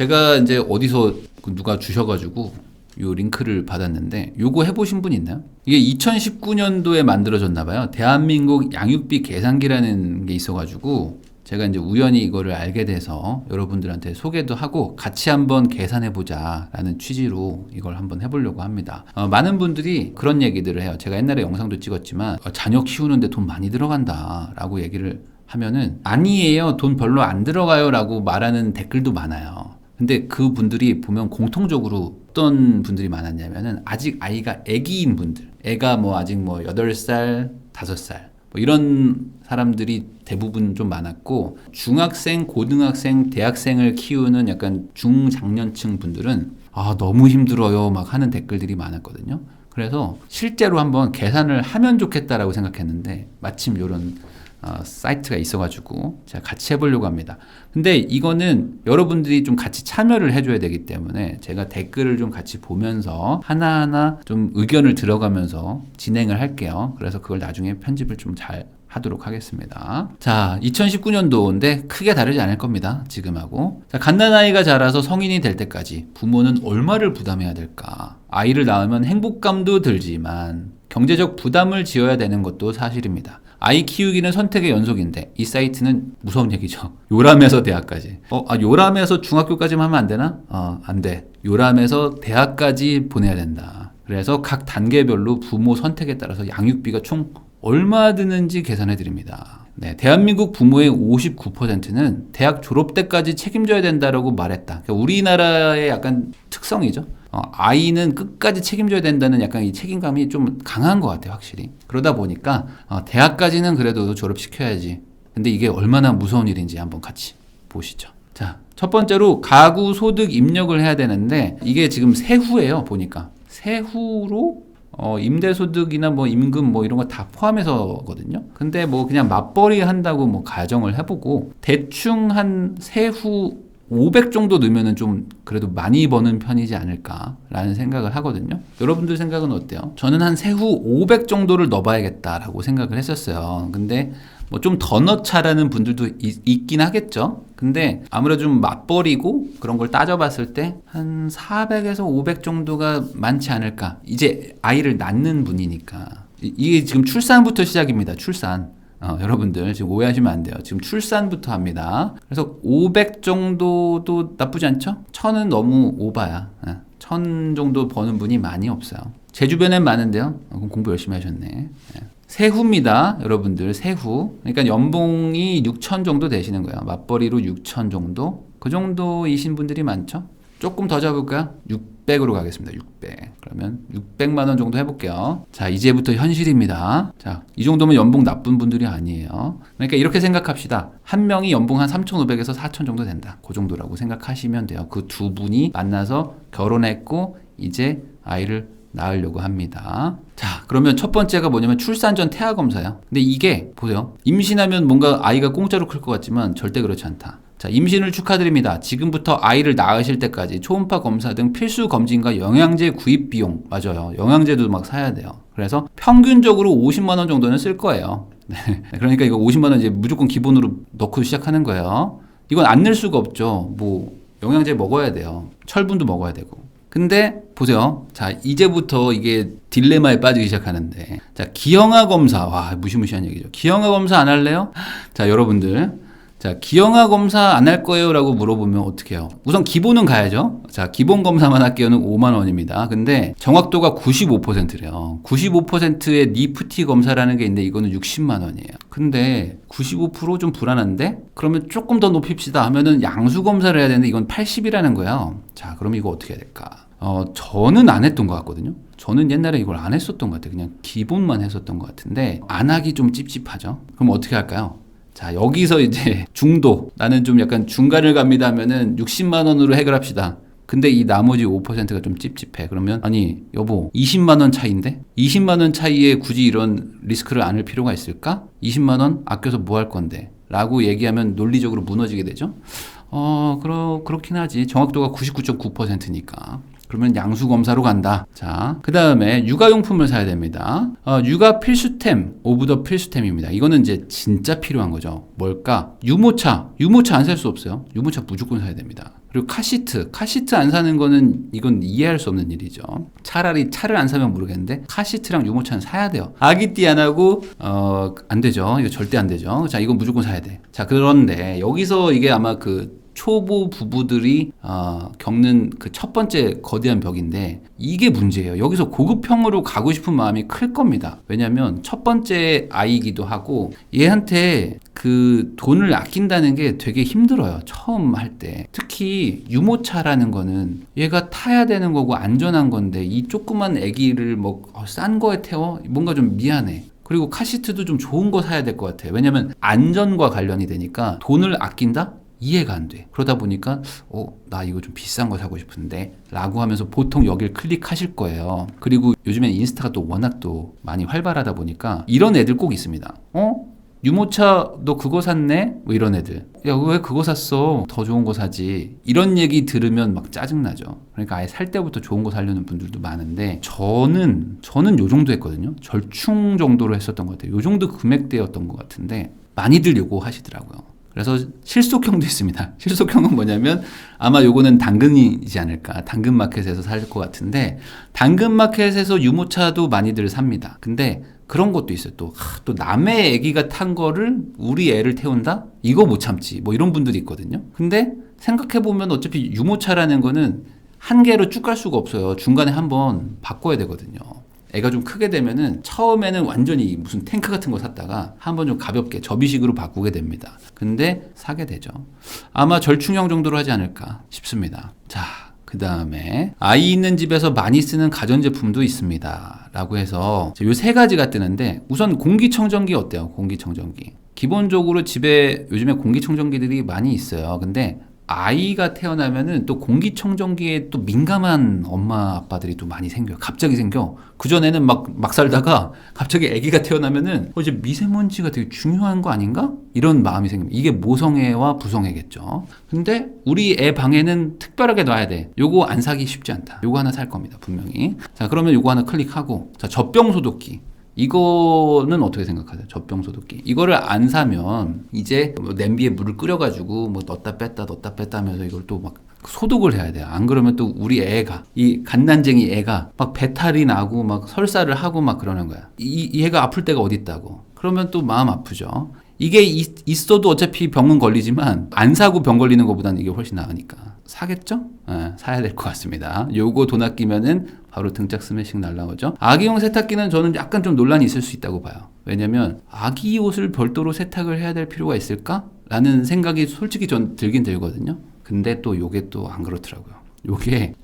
제가 이제 어디서 누가 주셔가지고 요 링크를 받았는데 요거 해보신 분 있나요? 이게 2019년도에 만들어졌나봐요. 대한민국 양육비 계산기라는 게 있어가지고 제가 이제 우연히 이거를 알게 돼서 여러분들한테 소개도 하고 같이 한번 계산해보자 라는 취지로 이걸 한번 해보려고 합니다. 많은 분들이 그런 얘기들을 해요. 제가 옛날에 영상도 찍었지만 자녀 키우는데 돈 많이 들어간다 라고 얘기를 하면은 아니에요, 돈 별로 안 들어가요 라고 말하는 댓글도 많아요. 근데 그 분들이 보면 공통적으로 어떤 분들이 많았냐면은 아직 아이가 애기인 분들, 애가 뭐 아직 뭐 8살, 5살 뭐 이런 사람들이 대부분 좀 많았고, 중학생, 고등학생, 대학생을 키우는 약간 중장년층 분들은 너무 힘들어요 막 하는 댓글들이 많았거든요. 그래서 실제로 한번 계산을 하면 좋겠다라고 생각했는데 마침 이런 사이트가 있어가지고 제가 같이 해보려고 합니다. 근데 이거는 여러분들이 좀 같이 참여를 해줘야 되기 때문에 제가 댓글을 좀 같이 보면서 하나하나 좀 의견을 들어가면서 진행을 할게요. 그래서 그걸 나중에 편집을 좀 잘 하도록 하겠습니다. 자, 2019년도인데 크게 다르지 않을 겁니다. 지금하고. 자, 갓난아이가 자라서 성인이 될 때까지 부모는 얼마를 부담해야 될까? 아이를 낳으면 행복감도 들지만 경제적 부담을 지어야 되는 것도 사실입니다. 아이 키우기는 선택의 연속인데 이 사이트는 무서운 얘기죠. 요람에서 대학까지. 요람에서 중학교까지만 하면 안 되나? 안 돼. 요람에서 대학까지 보내야 된다. 그래서 각 단계별로 부모 선택에 따라서 양육비가 총 얼마 드는지 계산해 드립니다. 네, 대한민국 부모의 59%는 대학 졸업 때까지 책임져야 된다라고 말했다. 그러니까 우리나라의 약간 특성이죠. 아이는 끝까지 책임져야 된다는 약간 이 책임감이 좀 강한 것 같아요, 확실히. 그러다 보니까 대학까지는 그래도 졸업시켜야지. 근데 이게 얼마나 무서운 일인지 한번 같이 보시죠. 자, 첫 번째로 가구 소득 입력을 해야 되는데 이게 지금 세후예요, 보니까. 세후로 임대소득이나 뭐 임금 뭐 이런 거 다 포함해서거든요. 근데 뭐 그냥 맞벌이 한다고 뭐 가정을 해보고 대충 한 세후 500 정도 넣으면은 좀 그래도 많이 버는 편이지 않을까라는 생각을 하거든요. 여러분들 생각은 어때요? 저는 한 세후 500 정도를 넣어봐야겠다라고 생각을 했었어요. 근데 뭐 좀 더 넣자라는 분들도 있긴 하겠죠. 근데 아무래도 좀 맞벌이고 그런 걸 따져봤을 때 한 400에서 500 정도가 많지 않을까. 이제 아이를 낳는 분이니까. 이게 지금 출산부터 시작입니다. 출산. 여러분들 지금 오해하시면 안 돼요. 지금 출산부터 합니다. 그래서 500 정도도 나쁘지 않죠? 1000은 너무 오바야. 1000 정도 버는 분이 많이 없어요. 제 주변엔 많은데요. 공부 열심히 하셨네. 세후입니다. 여러분들 세후. 그러니까 연봉이 6천 정도 되시는 거예요. 맞벌이로 6천 정도. 그 정도이신 분들이 많죠. 조금 더 잡을까요? 600으로 가겠습니다. 600. 그러면 600만 원 정도 해볼게요. 자, 이제부터 현실입니다. 자, 이 정도면 연봉 나쁜 분들이 아니에요. 그러니까 이렇게 생각합시다. 한 명이 연봉 한 3,500에서 4,000 정도 된다. 그 정도라고 생각하시면 돼요. 그 두 분이 만나서 결혼했고 이제 아이를 낳으려고 합니다. 자, 그러면 첫 번째가 뭐냐면 출산 전 태아 검사예요. 근데 이게 보세요. 임신하면 뭔가 아이가 공짜로 클 것 같지만 절대 그렇지 않다. 자, 임신을 축하드립니다. 지금부터 아이를 낳으실 때까지 초음파 검사 등 필수 검진과 영양제 구입 비용, 맞아요. 영양제도 막 사야 돼요. 그래서 평균적으로 50만 원 정도는 쓸 거예요. 네. 그러니까 이거 50만 원 이제 무조건 기본으로 넣고 시작하는 거예요. 이건 안 낼 수가 없죠. 뭐 영양제 먹어야 돼요. 철분도 먹어야 되고. 근데 보세요. 자, 이제부터 이게 딜레마에 빠지기 시작하는데, 자, 기형아 검사. 와, 무시무시한 얘기죠. 기형아 검사 안 할래요? 자, 여러분들. 자, 기형아 검사 안 할 거예요? 라고 물어보면 어떻게 해요? 우선 기본은 가야죠. 자, 기본 검사만 할게요는 5만 원입니다. 근데 정확도가 95%래요. 95%의 니프티 검사라는 게 있는데 이거는 60만 원이에요. 근데 95% 좀 불안한데? 그러면 조금 더 높입시다 하면은 양수 검사를 해야 되는데 이건 80이라는 거예요. 자, 그럼 이거 어떻게 해야 될까? 저는 안 했던 것 같거든요. 저는 옛날에 이걸 안 했었던 것 같아요. 그냥 기본만 했었던 것 같은데 안 하기 좀 찝찝하죠. 그럼 어떻게 할까요? 자, 여기서 이제 중도, 나는 좀 약간 중간을 갑니다 하면은 60만 원으로 해결합시다. 근데 이 나머지 5%가 좀 찝찝해. 그러면 아니 여보 20만 원 차이인데? 20만 원 차이에 굳이 이런 리스크를 안을 필요가 있을까? 20만 원 아껴서 뭐 할 건데? 라고 얘기하면 논리적으로 무너지게 되죠. 그렇긴 하지. 정확도가 99.9%니까. 그러면 양수검사로 간다. 자, 그 다음에 육아용품을 사야 됩니다. 육아 필수템, 오브 더 필수템입니다. 이거는 이제 진짜 필요한 거죠. 뭘까? 유모차. 유모차 안 살 수 없어요. 유모차 무조건 사야 됩니다. 그리고 카시트 안 사는 거는 이건 이해할 수 없는 일이죠. 차라리 차를 안 사면 모르겠는데 카시트랑 유모차는 사야 돼요. 아기띠 안 하고 안 되죠. 이거 절대 안 되죠. 자, 이건 무조건 사야 돼. 자, 그런데 여기서 이게 아마 그 초보 부부들이 겪는 그 첫 번째 거대한 벽인데 이게 문제예요. 여기서 고급형으로 가고 싶은 마음이 클 겁니다. 왜냐하면 첫 번째 아이기도 하고 얘한테 그 돈을 아낀다는 게 되게 힘들어요. 처음 할 때. 특히 유모차라는 거는 얘가 타야 되는 거고 안전한 건데 이 조그만 애기를 뭐 싼 거에 태워? 뭔가 좀 미안해. 그리고 카시트도 좀 좋은 거 사야 될 것 같아요. 왜냐면 안전과 관련이 되니까 돈을 아낀다? 이해가 안 돼. 그러다 보니까 나 이거 좀 비싼 거 사고 싶은데 라고 하면서 보통 여길 클릭하실 거예요. 그리고 요즘엔 인스타가 또 워낙 또 많이 활발하다 보니까 이런 애들 꼭 있습니다. 유모차 너 그거 샀네? 뭐 이런 애들. 야, 왜 그거 샀어? 더 좋은 거 사지. 이런 얘기 들으면 막 짜증나죠. 그러니까 아예 살 때부터 좋은 거 사려는 분들도 많은데 저는 요 정도 했거든요. 절충 정도로 했었던 것 같아요. 요 정도 금액대였던 것 같은데 많이들 요구하시더라고요. 그래서 실속형도 있습니다. 실속형은 뭐냐면 아마 요거는 당근이지 않을까. 당근마켓에서 살 것 같은데 당근마켓에서 유모차도 많이들 삽니다. 근데 그런 것도 있어요. 또 남의 애기가 탄 거를 우리 애를 태운다? 이거 못 참지. 뭐 이런 분들이 있거든요. 근데 생각해보면 어차피 유모차라는 거는 한 개로 쭉 갈 수가 없어요. 중간에 한번 바꿔야 되거든요. 애가 좀 크게 되면은 처음에는 완전히 무슨 탱크 같은 거 샀다가 한번 좀 가볍게 접이식으로 바꾸게 됩니다. 근데 사게 되죠. 아마 절충형 정도로 하지 않을까 싶습니다. 자, 그 다음에 아이 있는 집에서 많이 쓰는 가전제품도 있습니다. 라고 해서 요 세 가지가 뜨는데 우선 공기청정기 어때요? 공기청정기. 기본적으로 집에 요즘에 공기청정기들이 많이 있어요. 근데 아이가 태어나면은 또 공기청정기에 또 민감한 엄마 아빠들이 또 많이 생겨요. 갑자기 생겨. 그전에는 막 살다가 갑자기 아기가 태어나면은 이제 미세먼지가 되게 중요한 거 아닌가? 이런 마음이 생깁니다. 이게 모성애와 부성애겠죠. 근데 우리 애 방에는 특별하게 놔야 돼. 요거 안 사기 쉽지 않다. 요거 하나 살 겁니다. 분명히. 자, 그러면 요거 하나 클릭하고. 자, 젖병소독기. 이거는 어떻게 생각하세요? 젖병소독기. 이거를 안 사면 이제 뭐 냄비에 물을 끓여가지고 뭐 넣었다 뺐다 하면서 이걸 또 막 소독을 해야 돼요. 안 그러면 또 우리 애가, 이 갓난쟁이 애가 막 배탈이 나고 막 설사를 하고 막 그러는 거야. 이 애가 아플 데가 어디 있다고. 그러면 또 마음 아프죠. 이게 있어도 어차피 병은 걸리지만 안 사고 병 걸리는 것보다는 이게 훨씬 나으니까. 사겠죠? 네, 사야 될 것 같습니다. 요거 돈 아끼면은 바로 등짝 스매싱 날라오죠. 아기용 세탁기는 저는 약간 좀 논란이 있을 수 있다고 봐요. 왜냐면 아기 옷을 별도로 세탁을 해야 될 필요가 있을까? 라는 생각이 솔직히 전 들긴 들거든요. 근데 또 요게 또 안 그렇더라고요.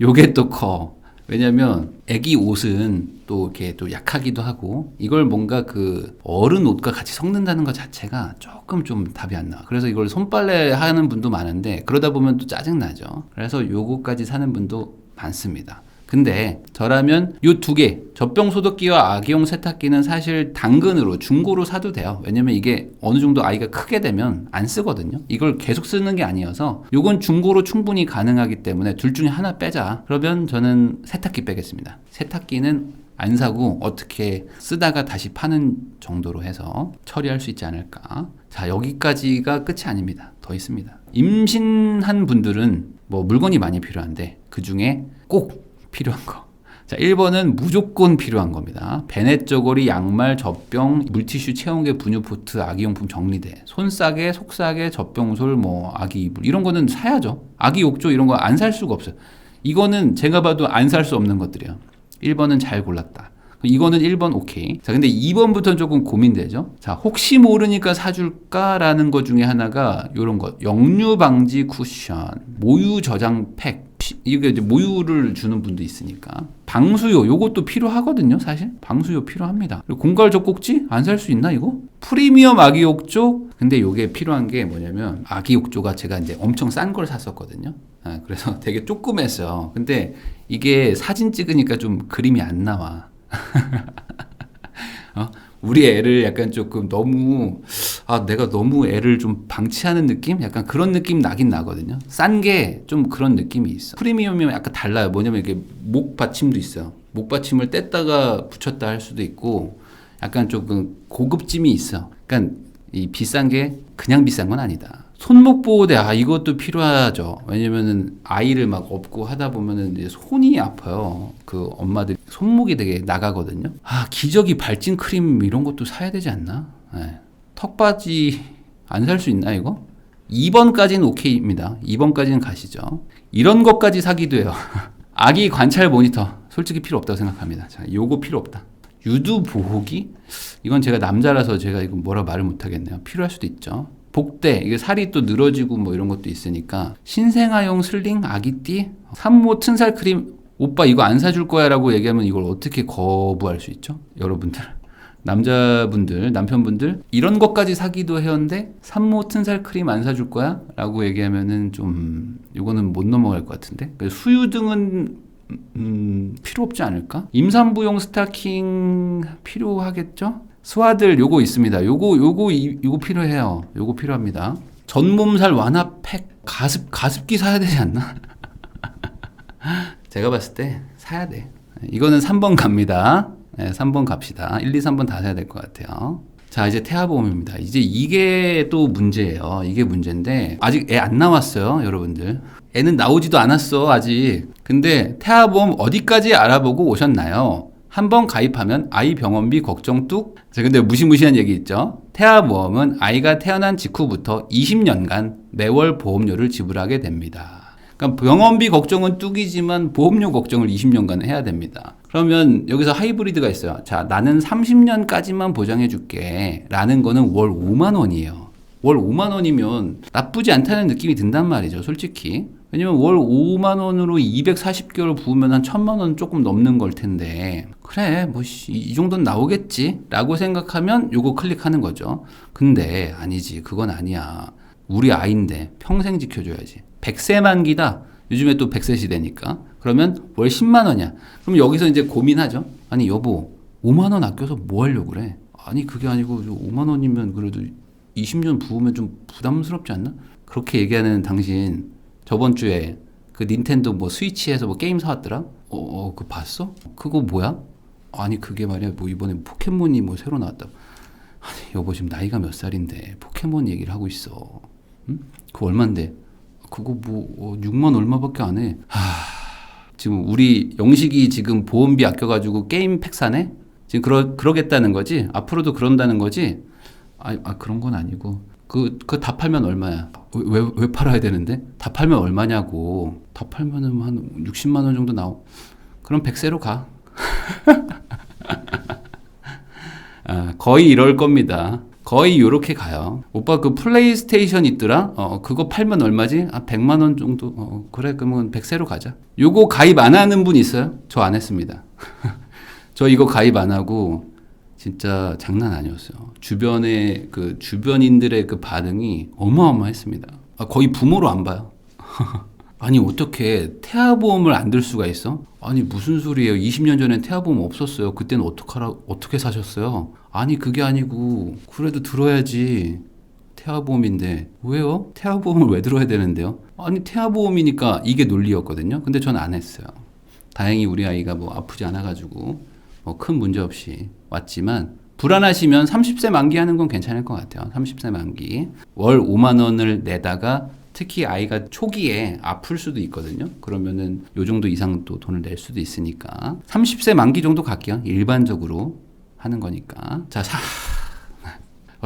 요게 또 커. 왜냐면 애기 옷은 또 이렇게 또 약하기도 하고 이걸 뭔가 그 어른 옷과 같이 섞는다는 것 자체가 조금 좀 답이 안 나와. 그래서 이걸 손빨래 하는 분도 많은데 그러다 보면 또 짜증나죠. 그래서 요거까지 사는 분도 많습니다. 근데 저라면 요 두 개, 젖병소독기와 아기용 세탁기는 사실 당근으로 중고로 사도 돼요. 왜냐면 이게 어느 정도 아이가 크게 되면 안 쓰거든요. 이걸 계속 쓰는 게 아니어서 요건 중고로 충분히 가능하기 때문에 둘 중에 하나 빼자. 그러면 저는 세탁기 빼겠습니다. 세탁기는 안 사고 어떻게 쓰다가 다시 파는 정도로 해서 처리할 수 있지 않을까. 자, 여기까지가 끝이 아닙니다. 더 있습니다. 임신한 분들은 뭐 물건이 많이 필요한데 그 중에 꼭 필요한 거. 자, 1번은 무조건 필요한 겁니다. 베넷 저고리, 양말, 젖병, 물티슈, 체온계, 분유포트, 아기용품 정리대, 손싸개, 속싸개, 젖병솔, 뭐 아기 이불 이런 거는 사야죠. 아기 욕조 이런 거 안 살 수가 없어요. 이거는 제가 봐도 안 살 수 없는 것들이에요. 1번은 잘 골랐다. 이거는 1번 오케이. 자, 근데 2번부터는 조금 고민되죠. 자, 혹시 모르니까 사줄까라는 것 중에 하나가 요런 것. 역류 방지 쿠션, 모유 저장 팩. 이게 이제 모유를 주는 분도 있으니까. 방수요, 요것도 필요하거든요, 사실. 방수요 필요합니다. 그리고 공갈 젖꼭지? 안 살 수 있나, 이거? 프리미엄 아기 욕조? 근데 요게 필요한 게 뭐냐면, 아기 욕조가 제가 이제 엄청 싼 걸 샀었거든요. 그래서 되게 조그맸어요. 근데 이게 사진 찍으니까 좀 그림이 안 나와. 우리 애를 약간 조금 너무 내가 너무 애를 좀 방치하는 느낌? 약간 그런 느낌 나긴 나거든요. 싼 게 좀 그런 느낌이 있어. 프리미엄이면 약간 달라요. 뭐냐면 이게 목 받침도 있어요. 목 받침을 뗐다가 붙였다 할 수도 있고 약간 조금 고급짐이 있어. 그러니까 이 비싼 게 그냥 비싼 건 아니다. 손목보호대, 이것도 필요하죠. 왜냐면은 아이를 막 업고 하다 보면은 이제 손이 아파요. 그 엄마들 손목이 되게 나가거든요. 기저귀 발진 크림 이런 것도 사야 되지 않나? 네. 턱받이 안 살 수 있나, 이거? 2번까지는 오케이입니다. 2번까지는 가시죠. 이런 것까지 사기도 해요. 아기 관찰 모니터. 솔직히 필요 없다고 생각합니다. 자, 요거 필요 없다. 유두 보호기? 이건 제가 남자라서 제가 이거 뭐라 말을 못 하겠네요. 필요할 수도 있죠. 복대, 이게 살이 또 늘어지고 뭐 이런 것도 있으니까. 신생아용 슬링, 아기띠, 산모 튼살 크림, 오빠 이거 안 사줄 거야 라고 얘기하면 이걸 어떻게 거부할 수 있죠? 여러분들. 남자분들, 남편분들, 이런 것까지 사기도 해요인데 산모 튼살 크림 안 사줄 거야? 라고 얘기하면은 좀, 이거는 못 넘어갈 것 같은데? 수유 등은 필요 없지 않을까? 임산부용 스타킹 필요하겠죠? 스와들 요거 있습니다. 요거 필요해요. 요거 필요합니다. 전몸살 완화 팩, 가습기 사야 되지 않나? 제가 봤을 때 사야 돼. 이거는 3번 갑니다. 네, 3번 갑시다. 1, 2, 3번 다 사야 될 것 같아요. 자, 이제 태아보험입니다. 이제 이게 또 문제예요. 이게 문제인데 아직 애 안 나왔어요, 여러분들. 애는 나오지도 않았어, 아직. 근데 태아보험 어디까지 알아보고 오셨나요? 한번 가입하면 아이 병원비 걱정 뚝. 자, 근데 무시무시한 얘기 있죠. 태아보험은 아이가 태어난 직후부터 20년간 매월 보험료를 지불하게 됩니다. 그러니까 병원비 걱정은 뚝이지만 보험료 걱정을 20년간 해야 됩니다. 그러면 여기서 하이브리드가 있어요. 자, 나는 30년까지만 보장해 줄게 라는 거는 월 5만 원이에요. 월 5만 원이면 나쁘지 않다는 느낌이 든단 말이죠, 솔직히. 왜냐면 월 5만 원으로 240개월 부으면 한 1000만 원 조금 넘는 걸 텐데, 그래, 뭐, 이 정도는 나오겠지? 라고 생각하면 요거 클릭하는 거죠. 근데 아니지, 그건 아니야. 우리 아이인데 평생 지켜줘야지. 100세 만기다. 요즘에 또 100세 시대니까. 그러면 월 10만 원이야. 그럼 여기서 이제 고민하죠. 아니, 여보, 5만 원 아껴서 뭐 하려고 그래? 아니, 그게 아니고 5만 원이면 그래도 20년 부으면 좀 부담스럽지 않나? 그렇게 얘기하는 당신, 저번 주에 그 닌텐도 뭐 스위치에서 뭐 게임 사왔더라? 그거 봤어? 그거 뭐야? 아니, 그게 말이야. 뭐 이번에 포켓몬이 뭐 새로 나왔다. 아니, 여보, 지금 나이가 몇 살인데 포켓몬 얘기를 하고 있어. 응? 그거 얼만데? 그거 뭐 6만 얼마밖에 안 해. 지금 우리 영식이 지금 보험비 아껴가지고 게임 팩 사네? 지금 그러겠다는 거지? 앞으로도 그런다는 거지? 그런 건 아니고. 그거 다 팔면 얼마야? 왜 팔아야 되는데? 다 팔면 얼마냐고. 다 팔면은 한 60만 원 정도 나오. 그럼 100세로 가. 거의 이럴 겁니다. 거의 요렇게 가요. 오빠 그 플레이스테이션 있더라? 그거 팔면 얼마지? 100만 원 정도? 그래, 그러면 100세로 가자. 요거 가입 안 하는 분 있어요? 저 안 했습니다. 저 이거 가입 안 하고 진짜 장난 아니었어요. 주변인들의 그 반응이 어마어마했습니다. 거의 부모로 안 봐요. 아니, 어떻게 태아보험을 안 들 수가 있어? 아니, 무슨 소리예요? 20년 전엔 태아보험 없었어요. 그때는 어떻게 사셨어요? 아니, 그게 아니고 그래도 들어야지. 태아보험인데 왜요? 태아보험을 왜 들어야 되는데요? 아니, 태아보험이니까 이게 논리였거든요. 근데 전 안 했어요. 다행히 우리 아이가 뭐 아프지 않아가지고 뭐 큰 문제 없이 왔지만, 불안하시면 30세 만기 하는 건 괜찮을 것 같아요. 30세 만기. 월 5만 원을 내다가 특히 아이가 초기에 아플 수도 있거든요. 그러면은 요 정도 이상 또 돈을 낼 수도 있으니까 30세 만기 정도 갈게요. 일반적으로 하는 거니까. 자,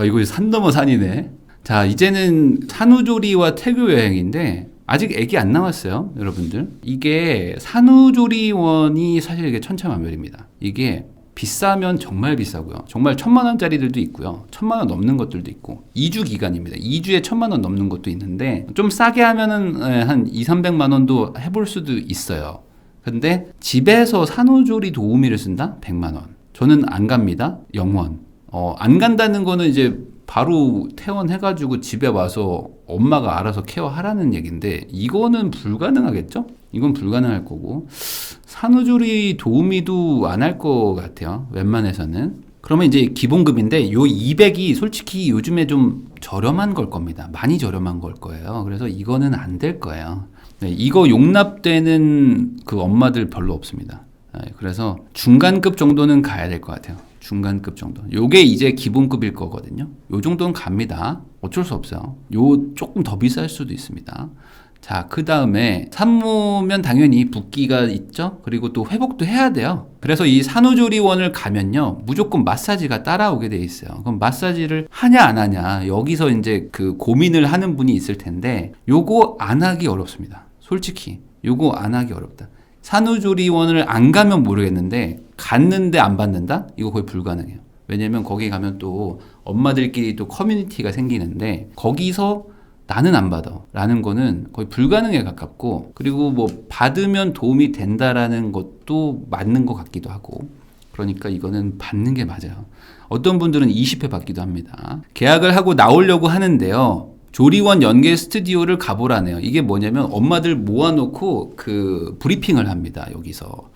이거 산 넘어 산이네. 자, 이제는 산후조리와 태교 여행인데 아직 애기 안 나왔어요, 여러분들. 이게 산후조리원이 사실 이게 천차만별입니다. 이게 비싸면 정말 비싸고요. 정말 1000만 원짜리들도 있고요. 1000만 원 넘는 것들도 있고. 2주 기간입니다. 2주에 1000만 원 넘는 것도 있는데 좀 싸게 하면은 한 200~300만 원도 해볼 수도 있어요. 근데 집에서 산후조리 도우미를 쓴다? 100만 원. 저는 안 갑니다. 0원. 안 간다는 거는 이제 바로 퇴원해가지고 집에 와서 엄마가 알아서 케어하라는 얘기인데, 이거는 불가능하겠죠? 이건 불가능할 거고, 산후조리 도우미도 안 할 것 같아요, 웬만해서는. 그러면 이제 기본급인데 요 200이 솔직히 요즘에 좀 저렴한 걸 겁니다. 많이 저렴한 걸 거예요. 그래서 이거는 안 될 거예요. 네, 이거 용납되는 그 엄마들 별로 없습니다. 네, 그래서 중간급 정도는 가야 될 것 같아요. 중간급 정도. 요게 이제 기본급일 거거든요. 요 정도는 갑니다. 어쩔 수 없어요. 요 조금 더 비쌀 수도 있습니다. 자, 그 다음에 산모면 당연히 붓기가 있죠. 그리고 또 회복도 해야 돼요. 그래서 이 산후조리원을 가면요, 무조건 마사지가 따라오게 돼 있어요. 그럼 마사지를 하냐 안 하냐, 여기서 이제 그 고민을 하는 분이 있을 텐데, 요거 안 하기 어렵습니다. 솔직히 요거 안 하기 어렵다. 산후조리원을 안 가면 모르겠는데 갔는데 안 받는다? 이거 거의 불가능해요. 왜냐면 거기 가면 또 엄마들끼리 또 커뮤니티가 생기는데, 거기서 나는 안 받아 라는 거는 거의 불가능에 가깝고, 그리고 뭐 받으면 도움이 된다라는 것도 맞는 것 같기도 하고, 그러니까 이거는 받는 게 맞아요. 어떤 분들은 20회 받기도 합니다. 계약을 하고 나오려고 하는데요, 조리원 연계 스튜디오를 가보라네요. 이게 뭐냐면 엄마들 모아놓고 그 브리핑을 합니다. 여기서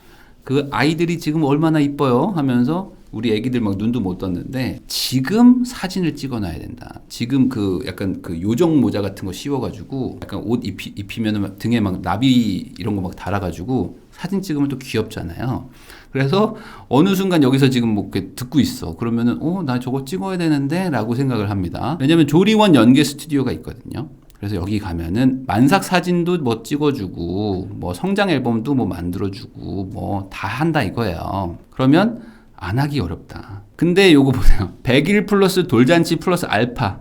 그 아이들이 지금 얼마나 이뻐요 하면서 우리 애기들 막 눈도 못 떴는데 지금 사진을 찍어놔야 된다. 지금 그 약간 그 요정 모자 같은 거 씌워가지고 약간 옷 입히면 등에 막 나비 이런 거 막 달아가지고 사진 찍으면 또 귀엽잖아요. 그래서 어느 순간 여기서 지금 뭐 이렇게 듣고 있어. 그러면은 나 저거 찍어야 되는데 라고 생각을 합니다. 왜냐면 조리원 연계 스튜디오가 있거든요. 그래서 여기 가면은 만삭 사진도 뭐 찍어주고 뭐 성장 앨범도 뭐 만들어주고 뭐 다 한다 이거예요. 그러면 안 하기 어렵다. 근데 요거 보세요. 100일 플러스 돌잔치 플러스 알파.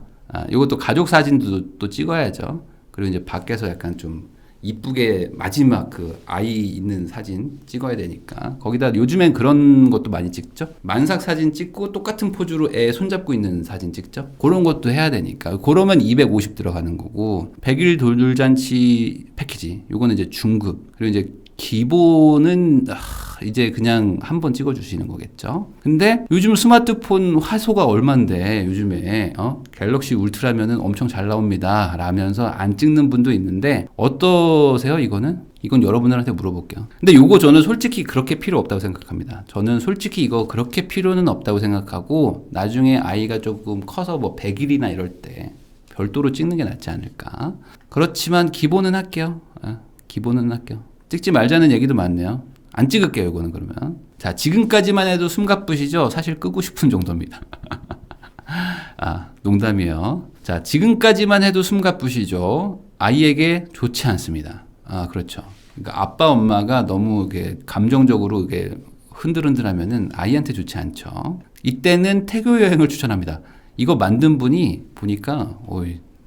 요것도 가족 사진도 또 찍어야죠. 그리고 이제 밖에서 약간 좀 이쁘게 마지막 그 아이 있는 사진 찍어야 되니까. 거기다 요즘엔 그런 것도 많이 찍죠. 만삭 사진 찍고 똑같은 포즈로 애 손잡고 있는 사진 찍죠. 그런 것도 해야 되니까. 그러면 250 들어가는 거고, 100일 돌잔치 패키지 요거는 이제 중급. 그리고 이제 기본은 이제 그냥 한번 찍어주시는 거겠죠. 근데 요즘 스마트폰 화소가 얼만데 요즘에 갤럭시 울트라면은 엄청 잘 나옵니다 라면서 안 찍는 분도 있는데, 어떠세요? 이건 여러분들한테 물어볼게요. 근데 요거 저는 솔직히 그렇게 필요 없다고 생각합니다. 저는 솔직히 이거 그렇게 필요는 없다고 생각하고, 나중에 아이가 조금 커서 뭐 100일이나 이럴 때 별도로 찍는 게 낫지 않을까. 그렇지만 기본은 할게요. 기본은 할게요. 찍지 말자는 얘기도 많네요. 안 찍을게요, 이거는 그러면. 자, 지금까지만 해도 숨가쁘시죠? 사실 끄고 싶은 정도입니다. 농담이에요. 자, 지금까지만 해도 숨가쁘시죠? 아이에게 좋지 않습니다. 그렇죠. 그러니까 아빠, 엄마가 너무 이게 감정적으로 이게 흔들흔들하면은 아이한테 좋지 않죠. 이때는 태교 여행을 추천합니다. 이거 만든 분이 보니까,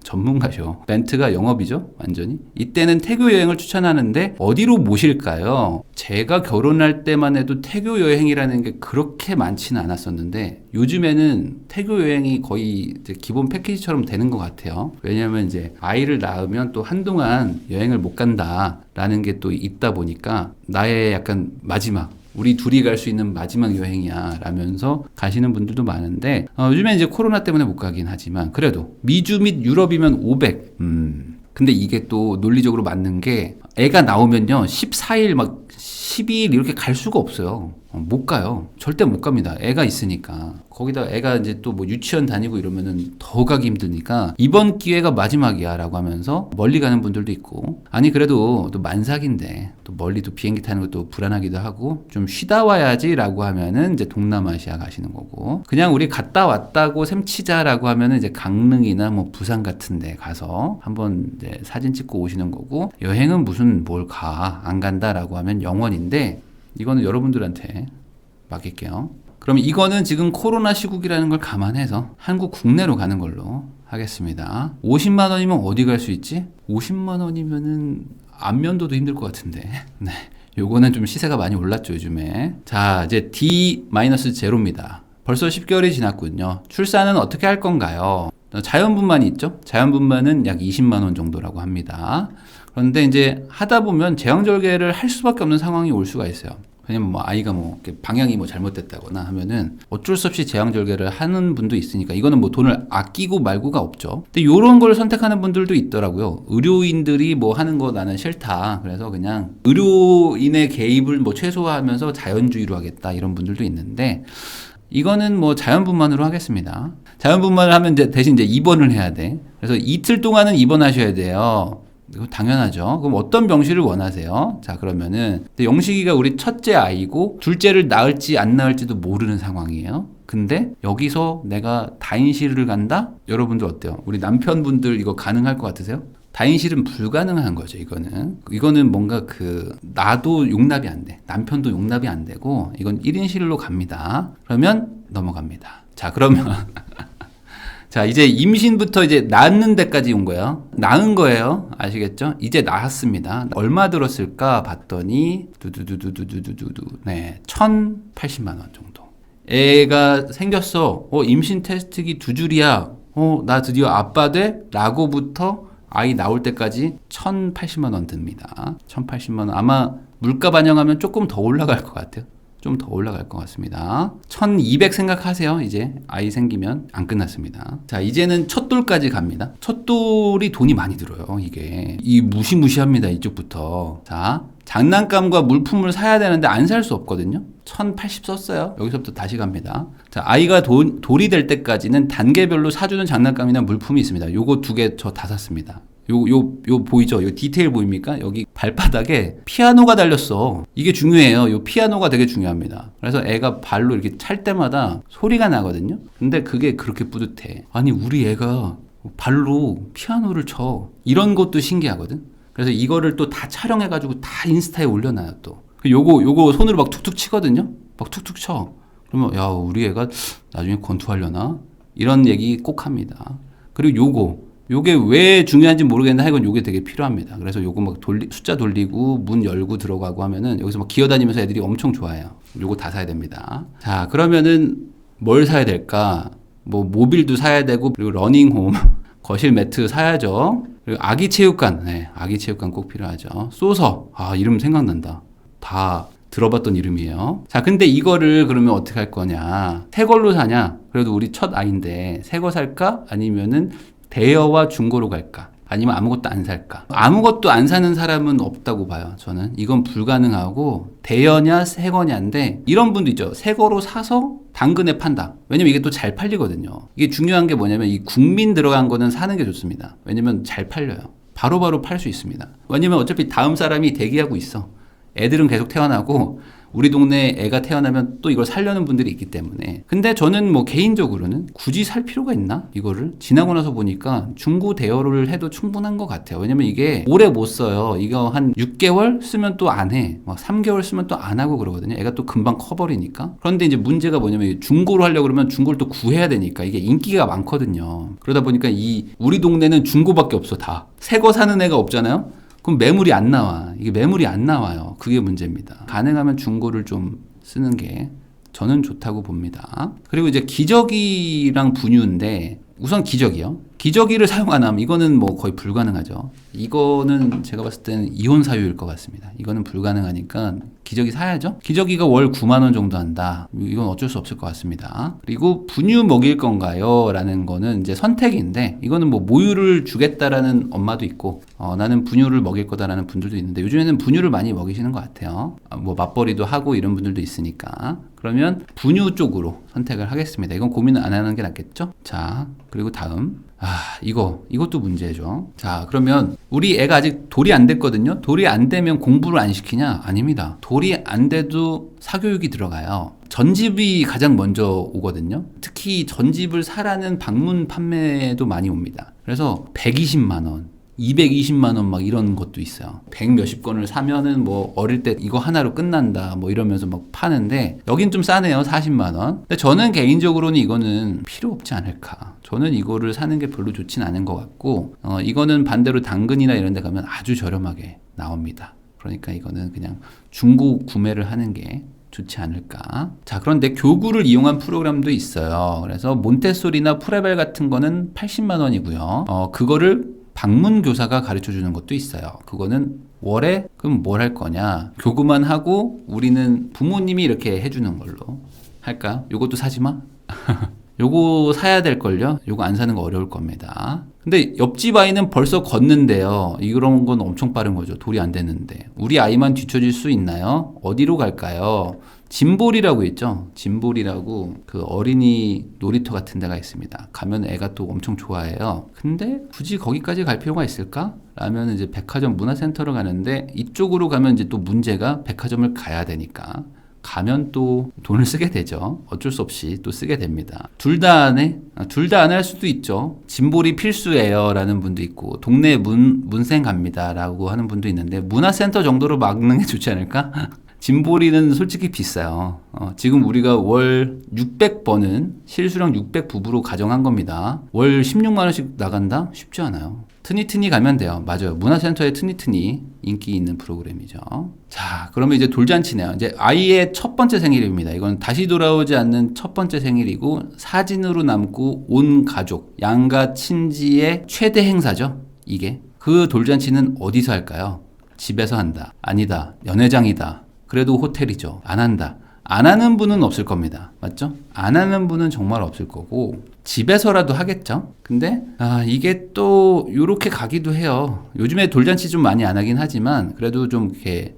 전문가죠. 멘트가 영업이죠, 완전히. 이때는 태교 여행을 추천하는데 어디로 모실까요? 제가 결혼할 때만 해도 태교 여행이라는 게 그렇게 많지는 않았었는데, 요즘에는 태교 여행이 거의 이제 기본 패키지처럼 되는 것 같아요. 왜냐하면 이제 아이를 낳으면 또 한동안 여행을 못 간다라는 게 또 있다 보니까, 나의 약간 마지막, 우리 둘이 갈 수 있는 마지막 여행이야 라면서 가시는 분들도 많은데, 요즘에 이제 코로나 때문에 못 가긴 하지만 그래도 미주 및 유럽이면 500. 근데 이게 또 논리적으로 맞는 게, 애가 나오면요 14일 막 12일 이렇게 갈 수가 없어요. 못 가요. 절대 못 갑니다. 애가 있으니까. 거기다 애가 이제 또 뭐 유치원 다니고 이러면은 더 가기 힘드니까 이번 기회가 마지막이야 라고 하면서 멀리 가는 분들도 있고, 아니 그래도 또 만삭인데 또 멀리 또 비행기 타는 것도 불안하기도 하고 좀 쉬다 와야지 라고 하면은 이제 동남아시아 가시는 거고, 그냥 우리 갔다 왔다고 셈치자 라고 하면은 이제 강릉이나 뭐 부산 같은 데 가서 한번 이제 사진 찍고 오시는 거고, 여행은 무슨 뭘 안 간다 라고 하면 영원인데, 이거는 여러분들한테 맡길게요. 그럼 이거는 지금 코로나 시국이라는 걸 감안해서 한국 국내로 가는 걸로 하겠습니다. 50만 원이면 어디 갈 수 있지? 50만 원이면은 안면도도 힘들 것 같은데. 네. 요거는 좀 시세가 많이 올랐죠, 요즘에. 자, 이제 D-0입니다. 벌써 10개월이 지났군요. 출산은 어떻게 할 건가요? 자연분만이 있죠? 자연분만은 약 20만 원 정도라고 합니다. 그런데 이제 하다 보면 제왕절개를 할 수밖에 없는 상황이 올 수가 있어요. 왜냐면 뭐 아이가 뭐 방향이 뭐 잘못됐다거나 하면은 어쩔 수 없이 제왕절개를 하는 분도 있으니까, 이거는 뭐 돈을 아끼고 말고가 없죠. 근데 요런 걸 선택하는 분들도 있더라고요. 의료인들이 뭐 하는 거 나는 싫다, 그래서 그냥 의료인의 개입을 뭐 최소화하면서 자연주의로 하겠다, 이런 분들도 있는데, 이거는 뭐 자연분만으로 하겠습니다. 자연분만을 하면 대신 이제 입원을 해야 돼. 그래서 이틀 동안은 입원하셔야 돼요. 이거 당연하죠. 그럼 어떤 병실을 원하세요? 자, 그러면은 영식이가 우리 첫째 아이고 둘째를 낳을지 안 낳을지도 모르는 상황이에요. 근데 여기서 내가 다인실을 간다? 여러분들 어때요? 우리 남편분들 이거 가능할 것 같으세요? 다인실은 불가능한 거죠, 이거는. 이거는 뭔가 나도 용납이 안 돼. 남편도 용납이 안 되고, 이건 1인실로 갑니다. 그러면 넘어갑니다. 자, 그러면. 자, 이제 임신부터 이제 낳는 데까지 온 거예요. 낳은 거예요. 아시겠죠? 이제 낳았습니다. 얼마 들었을까 봤더니, 네, 1,080만 원 정도. 애가 생겼어. 임신 테스트기 2줄이야. 나 드디어 아빠 돼? 라고부터 아이 나올 때까지 1,080만 원 듭니다. 1,080만 원. 아마 물가 반영하면 조금 더 올라갈 것 같아요. 좀 더 올라갈 것 같습니다. 1,200 생각하세요. 이제 아이 생기면 안 끝났습니다. 자, 이제는 첫 돌까지 갑니다. 첫 돌이 돈이 많이 들어요. 이게 무시무시합니다. 이쪽부터. 자, 장난감과 물품을 사야 되는데 안 살 수 없거든요. 1,080 썼어요. 여기서부터 다시 갑니다. 자, 아이가 돌이 될 때까지는 단계별로 사주는 장난감이나 물품이 있습니다. 요거 2개 저 다 샀습니다. 요 보이죠? 요 디테일 보입니까? 여기 발바닥에 피아노가 달렸어. 이게 중요해요. 요 피아노가 되게 중요합니다. 그래서 애가 발로 이렇게 찰 때마다 소리가 나거든요. 근데 그게 그렇게 뿌듯해. 아니, 우리 애가 발로 피아노를 쳐. 이런 것도 신기하거든. 그래서 이거를 또 다 촬영해가지고 다 인스타에 올려놔요, 또. 요거 손으로 막 툭툭 치거든요? 막 툭툭 쳐. 그러면, 야, 우리 애가 나중에 권투하려나? 이런 얘기 꼭 합니다. 그리고 요게 왜 중요한지 모르겠는데 하여간 요게 되게 필요합니다. 그래서 요거 막 숫자 돌리고 문 열고 들어가고 하면은 여기서 막 기어다니면서 애들이 엄청 좋아해요. 요거 다 사야 됩니다. 자, 그러면은 뭘 사야 될까? 뭐 모빌도 사야 되고, 그리고 러닝홈, 거실 매트 사야죠. 그리고 아기 체육관, 네, 아기 체육관 꼭 필요하죠. 소서, 이름 생각난다. 다 들어봤던 이름이에요. 자, 근데 이거를 그러면 어떻게 할 거냐? 새 걸로 사냐? 그래도 우리 첫 아이인데 새 거 살까? 아니면은 대여와 중고로 갈까? 아니면 아무것도 안 살까? 아무것도 안 사는 사람은 없다고 봐요. 저는 이건 불가능하고 대여냐 새 거냐인데, 이런 분도 있죠. 새 거로 사서 당근에 판다. 왜냐면 이게 또 잘 팔리거든요. 이게 중요한 게 뭐냐면 이 국민 들어간 거는 사는 게 좋습니다. 왜냐면 잘 팔려요. 바로바로 팔 수 있습니다. 왜냐면 어차피 다음 사람이 대기하고 있어. 애들은 계속 태어나고 우리 동네에 애가 태어나면 또 이걸 살려는 분들이 있기 때문에. 근데 저는 뭐 개인적으로는 굳이 살 필요가 있나? 이거를 지나고 나서 보니까 중고 대여를 해도 충분한 것 같아요. 왜냐면 이게 오래 못 써요. 이거 한 6개월 쓰면 또 안 해. 막 3개월 쓰면 또 안 하고 그러거든요. 애가 또 금방 커버리니까. 그런데 이제 문제가 뭐냐면 중고로 하려고 그러면 중고를 또 구해야 되니까 이게 인기가 많거든요. 그러다 보니까 우리 동네는 중고밖에 없어. 다 새 거 사는 애가 없잖아요. 그럼 매물이 안 나와. 이게 매물이 안 나와요. 그게 문제입니다. 가능하면 중고를 좀 쓰는 게 저는 좋다고 봅니다. 그리고 이제 기저귀랑 분유인데, 우선 기저귀요. 기저귀를 사용 안 하면 이거는 뭐 거의 불가능하죠. 이거는 제가 봤을 때는 이혼 사유일 것 같습니다. 이거는 불가능하니까 기저귀 사야죠. 기저귀가 월 9만 원 정도 한다. 이건 어쩔 수 없을 것 같습니다. 그리고 분유 먹일 건가요? 라는 거는 이제 선택인데, 이거는 뭐 모유를 주겠다라는 엄마도 있고, 나는 분유를 먹일 거다라는 분들도 있는데, 요즘에는 분유를 많이 먹이시는 것 같아요. 뭐 맞벌이도 하고 이런 분들도 있으니까. 그러면 분유 쪽으로 선택을 하겠습니다. 이건 고민을 안 하는 게 낫겠죠? 자, 그리고 다음. 이것도 문제죠. 자, 그러면 우리 애가 아직 돌이 안 됐거든요. 돌이 안 되면 공부를 안 시키냐? 아닙니다. 돌이 안 돼도 사교육이 들어가요. 전집이 가장 먼저 오거든요. 특히 전집을 사라는 방문 판매도 많이 옵니다. 그래서 120만 원, 220만 원 막 이런 것도 있어요. 100 몇십 건을 사면은 뭐 어릴 때 이거 하나로 끝난다 뭐 이러면서 막 파는데, 여긴 좀 싸네요. 40만 원. 근데 저는 개인적으로는 이거는 필요 없지 않을까. 저는 이거를 사는 게 별로 좋진 않은 것 같고, 이거는 반대로 당근이나 이런 데 가면 아주 저렴하게 나옵니다. 그러니까 이거는 그냥 중고 구매를 하는 게 좋지 않을까. 자, 그런데 교구를 이용한 프로그램도 있어요. 그래서 몬테소리나 프레벨 같은 거는 80만 원이고요. 그거를 방문 교사가 가르쳐 주는 것도 있어요. 그거는 월에 그럼 뭘 할 거냐? 교구만 하고 우리는 부모님이 이렇게 해주는 걸로 할까? 요것도 사지 마. 요거 사야 될 걸요. 요거 안 사는 거 어려울 겁니다. 근데 옆집 아이는 벌써 걷는데요. 이런 건 엄청 빠른 거죠. 돌이 안 됐는데. 우리 아이만 뒤처질 수 있나요? 어디로 갈까요? 짐볼이라고 있죠. 짐볼이라고 그 어린이 놀이터 같은 데가 있습니다. 가면 애가 또 엄청 좋아해요. 근데 굳이 거기까지 갈 필요가 있을까? 라면 이제 백화점 문화센터를 가는데 이쪽으로 가면 이제 또 문제가 백화점을 가야 되니까 가면 또 돈을 쓰게 되죠. 어쩔 수 없이 또 쓰게 됩니다. 둘 다 안 해? 둘 다 안 할 수도 있죠. 짐볼이 필수예요 라는 분도 있고 동네 문생 갑니다 라고 하는 분도 있는데 문화센터 정도로 막는 게 좋지 않을까? 짐볼이는 솔직히 비싸요. 지금 우리가 월 600번은 실수령 600 부부로 가정한 겁니다. 월 16만 원씩 나간다? 쉽지 않아요. 트니트니 가면 돼요. 맞아요. 문화센터의 트니트니 인기 있는 프로그램이죠. 자, 그러면 이제 돌잔치네요. 이제 아이의 첫 번째 생일입니다. 이건 다시 돌아오지 않는 첫 번째 생일이고 사진으로 남고 온 가족, 양가 친지의 최대 행사죠. 이게. 그 돌잔치는 어디서 할까요? 집에서 한다. 아니다. 연회장이다. 그래도 호텔이죠. 안 한다. 안 하는 분은 없을 겁니다. 맞죠? 안 하는 분은 정말 없을 거고 집에서라도 하겠죠. 근데 이게 또 요렇게 가기도 해요. 요즘에 돌잔치 좀 많이 안 하긴 하지만 그래도 좀 이렇게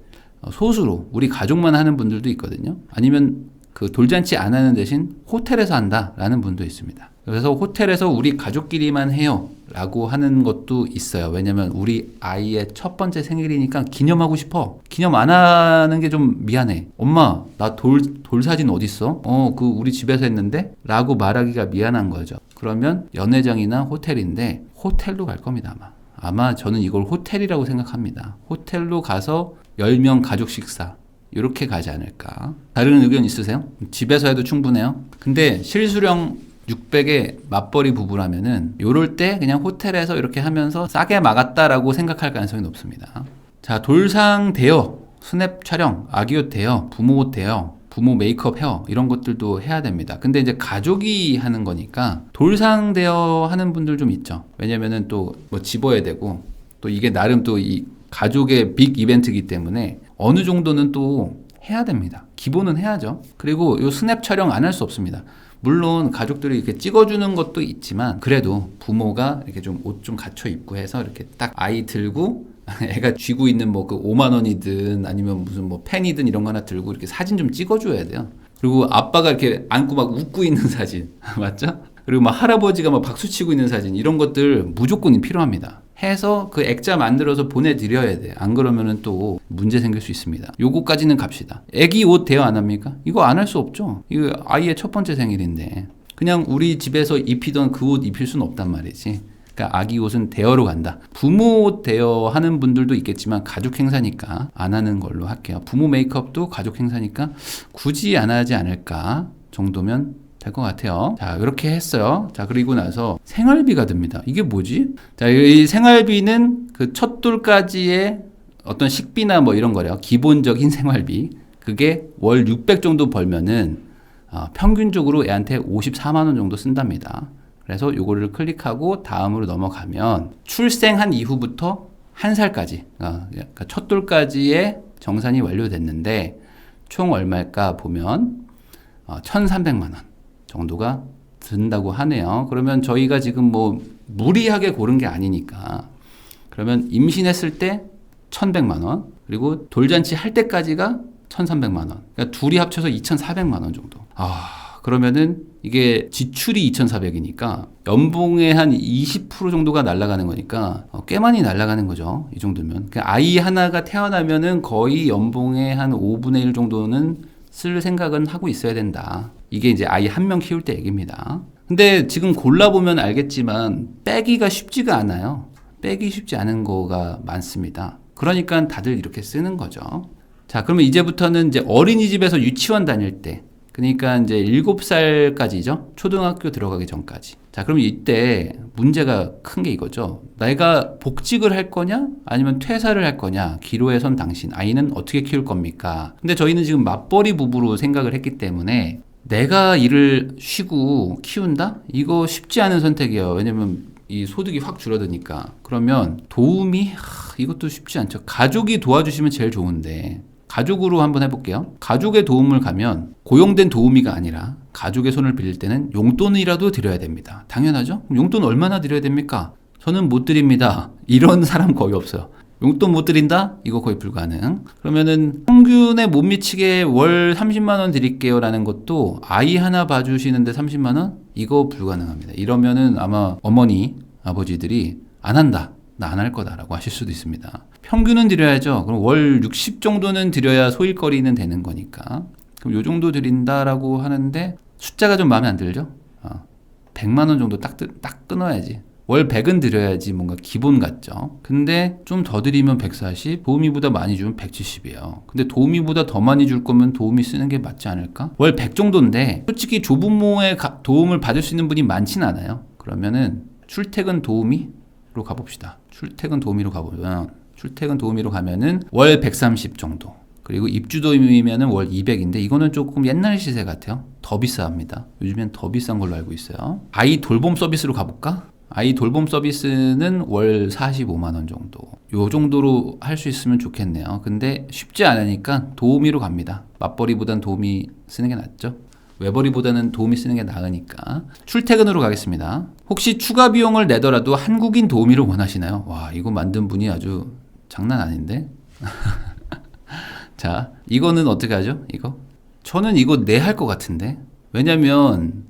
소수로 우리 가족만 하는 분들도 있거든요. 아니면 그 돌잔치 안 하는 대신 호텔에서 한다라는 분도 있습니다. 그래서 호텔에서 우리 가족끼리만 해요 라고 하는 것도 있어요. 왜냐면 우리 아이의 첫 번째 생일이니까 기념하고 싶어. 기념 안 하는 게 좀 미안해. 엄마 나 돌 사진 어딨어? 그 우리 집에서 했는데? 라고 말하기가 미안한 거죠. 그러면 연회장이나 호텔인데 호텔로 갈 겁니다. 아마 저는 이걸 호텔이라고 생각합니다. 호텔로 가서 10명 가족 식사 이렇게 가지 않을까. 다른 의견 있으세요? 집에서 해도 충분해요. 근데 실수령 600에 맞벌이 부부라면은 요럴 때 그냥 호텔에서 이렇게 하면서 싸게 막았다라고 생각할 가능성이 높습니다. 자, 돌상 대여, 스냅 촬영, 아기 옷 대여, 부모 옷 대여, 부모 메이크업 헤어 이런 것들도 해야 됩니다. 근데 이제 가족이 하는 거니까 돌상 대여 하는 분들 좀 있죠. 왜냐면은 또 뭐 집어야 되고 또 이게 나름 또 이 가족의 빅 이벤트이기 때문에 어느 정도는 또 해야 됩니다. 기본은 해야죠. 그리고 요 스냅 촬영 안 할 수 없습니다. 물론 가족들이 이렇게 찍어주는 것도 있지만 그래도 부모가 이렇게 좀 옷 좀 갖춰 입고 해서 이렇게 딱 아이 들고 애가 쥐고 있는 뭐 그 5만 원이든 아니면 무슨 뭐 펜이든 이런 거 하나 들고 이렇게 사진 좀 찍어줘야 돼요. 그리고 아빠가 이렇게 안고 막 웃고 있는 사진 맞죠? 그리고 막 할아버지가 막 박수 치고 있는 사진 이런 것들 무조건 필요합니다. 해서 그 액자 만들어서 보내드려야 돼. 안 그러면은 또 문제 생길 수 있습니다. 요거까지는 갑시다. 애기 옷 대여 안 합니까? 이거 안 할 수 없죠. 이거 아이의 첫 번째 생일인데 그냥 우리 집에서 입히던 그 옷 입힐 수는 없단 말이지. 그러니까 아기 옷은 대여로 간다. 부모 옷 대여하는 분들도 있겠지만 가족 행사니까 안 하는 걸로 할게요. 부모 메이크업도 가족 행사니까 굳이 안 하지 않을까 정도면 될 것 같아요. 자, 이렇게 했어요. 자, 그리고 나서 생활비가 듭니다. 이게 뭐지? 자, 이 생활비는 그 첫 돌까지의 어떤 식비나 뭐 이런 거래요. 기본적인 생활비. 그게 월 600 정도 벌면은 평균적으로 애한테 54만 원 정도 쓴답니다. 그래서 요거를 클릭하고 다음으로 넘어가면 출생한 이후부터 한 살까지, 그러니까 첫 돌까지의 정산이 완료됐는데 총 얼마일까 보면 1,300만 원 정도가 든다고 하네요. 그러면 저희가 지금 뭐 무리하게 고른 게 아니니까 그러면 임신했을 때 1,100만 원 그리고 돌잔치 할 때까지가 1,300만 원 그러니까 둘이 합쳐서 2,400만 원 정도. 그러면은 이게 지출이 2,400이니까 연봉의 한 20% 정도가 날아가는 거니까 꽤 많이 날아가는 거죠. 이 정도면. 그러니까 아이 하나가 태어나면은 거의 연봉의 한 5분의 1 정도는 쓸 생각은 하고 있어야 된다. 이게 이제 아이 한 명 키울 때 얘기입니다. 근데 지금 골라보면 알겠지만 빼기가 쉽지가 않아요. 빼기 쉽지 않은 거가 많습니다. 그러니까 다들 이렇게 쓰는 거죠. 자, 그러면 이제부터는 이제 어린이집에서 유치원 다닐 때 그러니까 이제 7살까지죠. 초등학교 들어가기 전까지. 자, 그럼 이때 문제가 큰 게 이거죠. 내가 복직을 할 거냐? 아니면 퇴사를 할 거냐? 기로에 선 당신. 아이는 어떻게 키울 겁니까? 근데 저희는 지금 맞벌이 부부로 생각을 했기 때문에 내가 일을 쉬고 키운다? 이거 쉽지 않은 선택이에요. 왜냐면 이 소득이 확 줄어드니까. 그러면 도움이 이것도 쉽지 않죠. 가족이 도와주시면 제일 좋은데 가족으로 한번 해볼게요. 가족의 도움을 가면 고용된 도우미가 아니라 가족의 손을 빌릴 때는 용돈이라도 드려야 됩니다. 당연하죠? 용돈 얼마나 드려야 됩니까? 저는 못 드립니다. 이런 사람 거의 없어요. 용돈 못 드린다? 이거 거의 불가능. 그러면은 평균에 못 미치게 월 30만 원 드릴게요 라는 것도 아이 하나 봐주시는데 30만 원? 이거 불가능합니다. 이러면은 아마 어머니, 아버지들이 안 한다. 나 안 할 거다라고 하실 수도 있습니다. 평균은 드려야죠. 그럼 월 60 정도는 드려야 소일거리는 되는 거니까. 그럼 요 정도 드린다라고 하는데 숫자가 좀 마음에 안 들죠? 100만 원 정도 딱 끊어야지. 월 100은 드려야지 뭔가 기본 같죠. 근데 좀 더 드리면 140, 도우미보다 많이 주면 170이에요. 근데 도우미보다 더 많이 줄 거면 도우미 쓰는 게 맞지 않을까? 월 100 정도인데 솔직히 조부모의 도움을 받을 수 있는 분이 많진 않아요. 그러면은 출퇴근 도우미로 가봅시다. 출퇴근 도우미로 가면은 월 130 정도. 그리고 입주도우미면은 월 200인데 이거는 조금 옛날 시세 같아요. 더 비쌉니다. 요즘엔 더 비싼 걸로 알고 있어요. 아이 돌봄 서비스로 가볼까? 아이 돌봄 서비스는 월 45만 원 정도. 요 정도로 할 수 있으면 좋겠네요. 근데 쉽지 않으니까 도우미로 갑니다. 맞벌이보단 도우미 쓰는 게 낫죠. 외벌이보다는 도우미 쓰는 게 나으니까. 출퇴근으로 가겠습니다. 혹시 추가 비용을 내더라도 한국인 도우미를 원하시나요? 와, 이거 만든 분이 아주 장난 아닌데? 자, 이거는 어떻게 하죠? 이거? 저는 이거 내 할 것 같은데? 왜냐면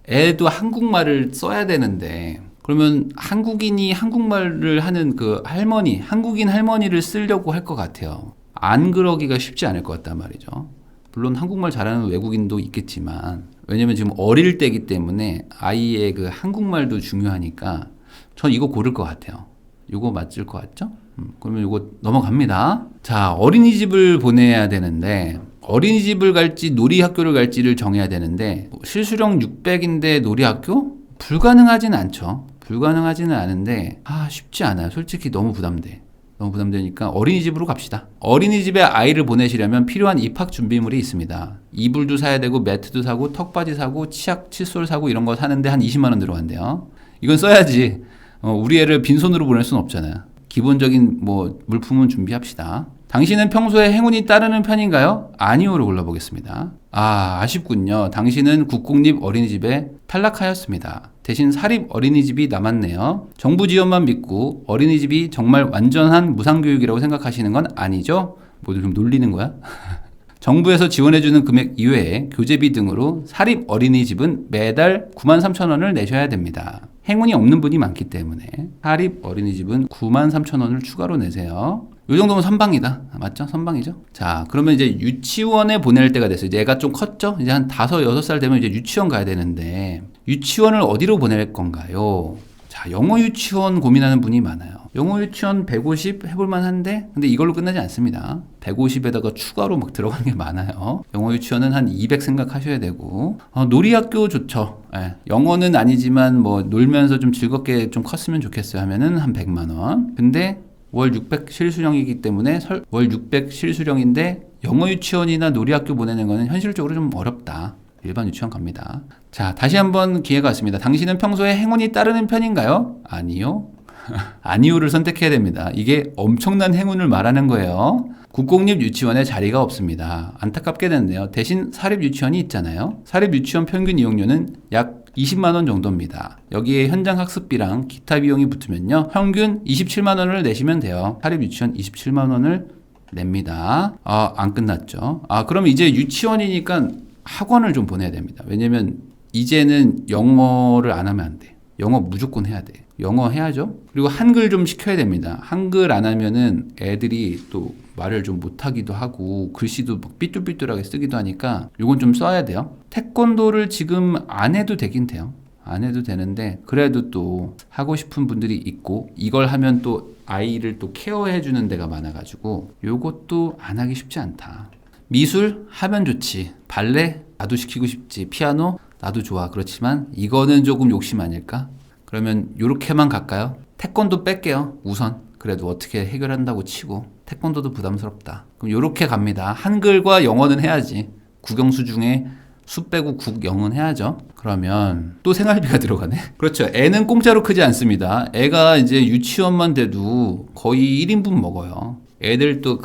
애도 한국말을 써야 되는데 그러면 한국인이 한국말을 하는 그 할머니, 한국인 할머니를 쓰려고 할 것 같아요. 안 그러기가 쉽지 않을 것 같단 말이죠. 물론 한국말 잘하는 외국인도 있겠지만 왜냐면 지금 어릴 때기 때문에 아이의 그 한국말도 중요하니까 전 이거 고를 것 같아요. 이거 맞을 것 같죠? 그러면 이거 넘어갑니다. 자, 어린이집을 보내야 되는데 어린이집을 갈지 놀이학교를 갈지를 정해야 되는데 실수령 600인데 놀이학교? 불가능하진 않죠. 불가능하지는 않은데 쉽지 않아요. 솔직히 너무 부담되니까 어린이집으로 갑시다. 어린이집에 아이를 보내시려면 필요한 입학 준비물이 있습니다. 이불도 사야 되고 매트도 사고 턱받이 사고 치약, 칫솔 사고 이런 거 사는데 한 20만 원 들어간대요. 이건 써야지. 우리 애를 빈손으로 보낼 수는 없잖아요. 기본적인 물품은 준비합시다. 당신은 평소에 행운이 따르는 편인가요? 아니요로 골라보겠습니다. 아쉽군요. 당신은 국공립 어린이집에 탈락하였습니다. 대신 사립 어린이집이 남았네요. 정부 지원만 믿고 어린이집이 정말 완전한 무상교육이라고 생각하시는 건 아니죠? 모두 좀 놀리는 거야? 정부에서 지원해주는 금액 이외에 교재비 등으로 사립 어린이집은 매달 93,000원을 내셔야 됩니다. 행운이 없는 분이 많기 때문에 사립 어린이집은 93,000원을 추가로 내세요. 이 정도면 선방이다. 맞죠? 선방이죠? 자, 그러면 이제 유치원에 보낼 때가 됐어요. 이제 애가 좀 컸죠? 이제 한 5, 6살 되면 이제 유치원 가야 되는데 유치원을 어디로 보낼 건가요? 자, 영어 유치원 고민하는 분이 많아요. 영어 유치원 150 해볼만 한데 근데 이걸로 끝나지 않습니다. 150에다가 추가로 막 들어가는 게 많아요. 영어 유치원은 한 200 생각하셔야 되고 놀이학교 좋죠. 영어는 아니지만 놀면서 좀 즐겁게 좀 컸으면 좋겠어요 하면은 한 100만 원. 근데 월 600 실수령이기 때문에 월 600 실수령인데 영어 유치원이나 놀이학교 보내는 거는 현실적으로 좀 어렵다. 일반 유치원 갑니다. 자, 다시 한번 기회가 왔습니다. 당신은 평소에 행운이 따르는 편인가요? 아니요. 아니요를 선택해야 됩니다. 이게 엄청난 행운을 말하는 거예요. 국공립 유치원에 자리가 없습니다. 안타깝게 됐네요. 대신 사립 유치원이 있잖아요. 사립 유치원 평균 이용료는 약 20만 원 정도입니다. 여기에 현장 학습비랑 기타 비용이 붙으면요. 평균 27만 원을 내시면 돼요. 사립 유치원 27만 원을 냅니다. 안 끝났죠. 그럼 이제 유치원이니까 학원을 좀 보내야 됩니다. 왜냐면 이제는 영어를 안 하면 안 돼. 영어 무조건 해야 돼. 영어 해야죠. 그리고 한글 좀 시켜야 됩니다. 한글 안 하면은 애들이 또 말을 좀 못하기도 하고 글씨도 막 삐뚤삐뚤하게 쓰기도 하니까 이건 좀 써야 돼요. 태권도를 지금 안 해도 되긴 돼요. 안 해도 되는데 그래도 또 하고 싶은 분들이 있고 이걸 하면 또 아이를 또 케어해 주는 데가 많아가지고 요것도 안 하기 쉽지 않다. 미술 하면 좋지. 발레 나도 시키고 싶지. 피아노 나도 좋아. 그렇지만 이거는 조금 욕심 아닐까? 그러면 요렇게만 갈까요? 태권도 뺄게요. 우선. 그래도 어떻게 해결한다고 치고 태권도도 부담스럽다. 그럼 요렇게 갑니다. 한글과 영어는 해야지. 국영수 중에 수 빼고 국, 영은 해야죠. 그러면 또 생활비가 들어가네. 그렇죠. 애는 공짜로 크지 않습니다. 애가 이제 유치원만 돼도 거의 1인분 먹어요. 애들 또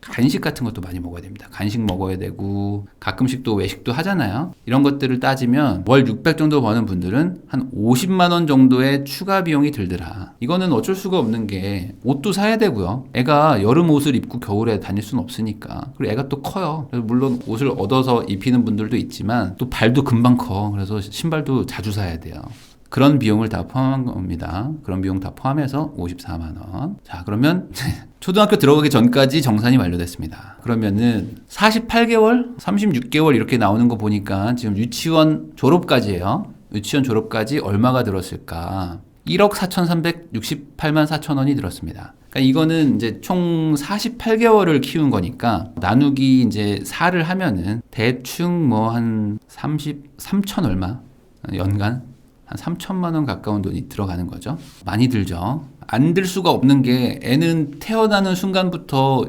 간식 같은 것도 많이 먹어야 됩니다. 간식 먹어야 되고 가끔씩 또 외식도 하잖아요. 이런 것들을 따지면 월 600 정도 버는 분들은 한 50만 원 정도의 추가 비용이 들더라. 이거는 어쩔 수가 없는 게 옷도 사야 되고요. 애가 여름 옷을 입고 겨울에 다닐 수는 없으니까. 그리고 애가 또 커요. 그래서 물론 옷을 얻어서 입히는 분들도 있지만 또 발도 금방 커. 그래서 신발도 자주 사야 돼요. 그런 비용을 다 포함한 겁니다. 그런 비용 다 포함해서 54만 원. 자, 그러면 초등학교 들어가기 전까지 정산이 완료됐습니다. 그러면은 48개월, 36개월 이렇게 나오는 거 보니까 지금 유치원 졸업까지예요. 유치원 졸업까지 얼마가 들었을까? 1억 4,368만 4천 원이 들었습니다. 그러니까 이거는 이제 총 48개월을 키운 거니까 나누기 이제 4를 하면은 대충 뭐 한 33천 얼마? 연간? 한 3천만 원 가까운 돈이 들어가는 거죠. 많이 들죠. 안 들 수가 없는 게 애는 태어나는 순간부터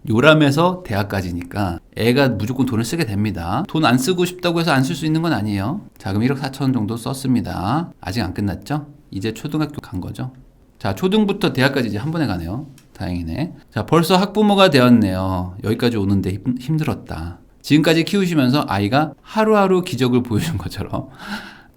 요람에서 대학까지니까 애가 무조건 돈을 쓰게 됩니다. 돈 안 쓰고 싶다고 해서 안 쓸 수 있는 건 아니에요. 자, 그럼 1억 4천 정도 썼습니다. 아직 안 끝났죠? 이제 초등학교 간 거죠. 자, 초등부터 대학까지 이제 한 번에 가네요. 다행이네. 자, 벌써 학부모가 되었네요. 여기까지 오는데 힘들었다. 지금까지 키우시면서 아이가 하루하루 기적을 보여준 것처럼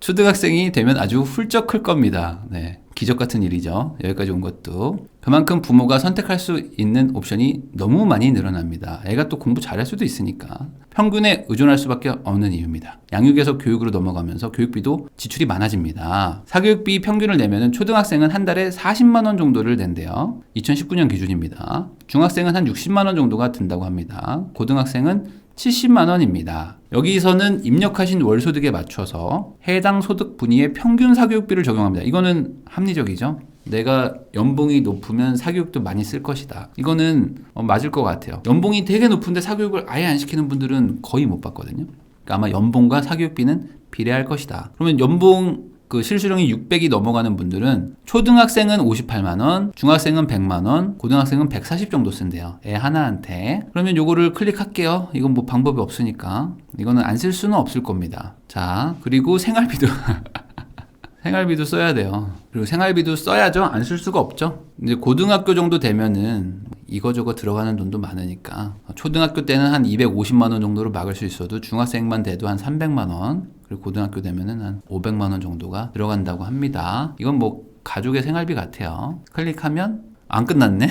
초등학생이 되면 아주 훌쩍 클 겁니다. 네, 기적 같은 일이죠. 여기까지 온 것도. 그만큼 부모가 선택할 수 있는 옵션이 너무 많이 늘어납니다. 애가 또 공부 잘할 수도 있으니까. 평균에 의존할 수밖에 없는 이유입니다. 양육에서 교육으로 넘어가면서 교육비도 지출이 많아집니다. 사교육비 평균을 내면은 초등학생은 한 달에 40만 원 정도를 낸대요. 2019년 기준입니다. 중학생은 한 60만 원 정도가 든다고 합니다. 고등학생은 70만 원입니다. 여기서는 입력하신 월소득에 맞춰서 해당 소득 분위의 평균 사교육비를 적용합니다. 이거는 합리적이죠. 내가 연봉이 높으면 사교육도 많이 쓸 것이다. 이거는 맞을 것 같아요. 연봉이 되게 높은데 사교육을 아예 안 시키는 분들은 거의 못 봤거든요. 그러니까 아마 연봉과 사교육비는 비례할 것이다. 그러면 연봉 실수령이 600이 넘어가는 분들은 초등학생은 58만 원, 중학생은 100만 원, 고등학생은 140 정도 쓴대요. 애 하나한테. 그러면 요거를 클릭할게요. 이건 뭐 방법이 없으니까. 이거는 안 쓸 수는 없을 겁니다. 자, 그리고 생활비도 생활비도 써야 돼요. 그리고 생활비도 써야죠. 안 쓸 수가 없죠. 이제 고등학교 정도 되면은 이거저거 들어가는 돈도 많으니까 초등학교 때는 한 250만 원 정도로 막을 수 있어도 중학생만 돼도 한 300만 원, 그리고 고등학교 되면은 한 500만 원 정도가 들어간다고 합니다. 이건 뭐 가족의 생활비 같아요. 클릭하면 안 끝났네.